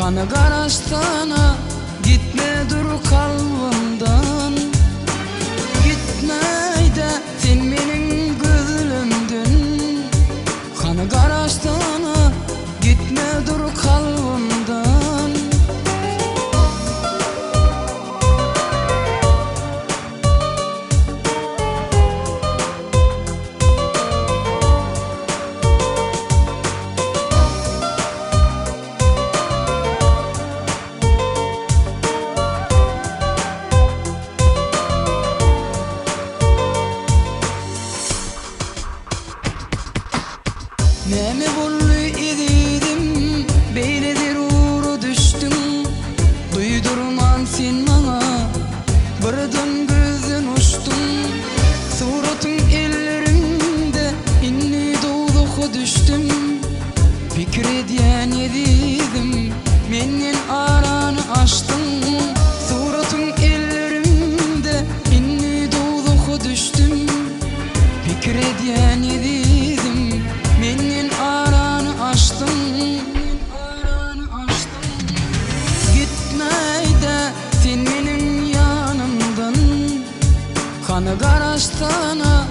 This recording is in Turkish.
Kanı karastana gitme dur kalbimden. Gitmeyde sen menin gözümdün. Kanı karastana gitme dur kalbimden. Nemi bullu idim, beyledir uğru düştüm. Duydurman sen bana, birden gözün uçtun. Suratın ellerimde, inni doğduk düştüm. Fikri diyen yedim, menin aranı açtım. Suratın ellerimde, inni doğduk düştüm. Fikri diyen yedim, menin aranı açtım. Gitmeyde sen menin yanımdan. Kanı karastana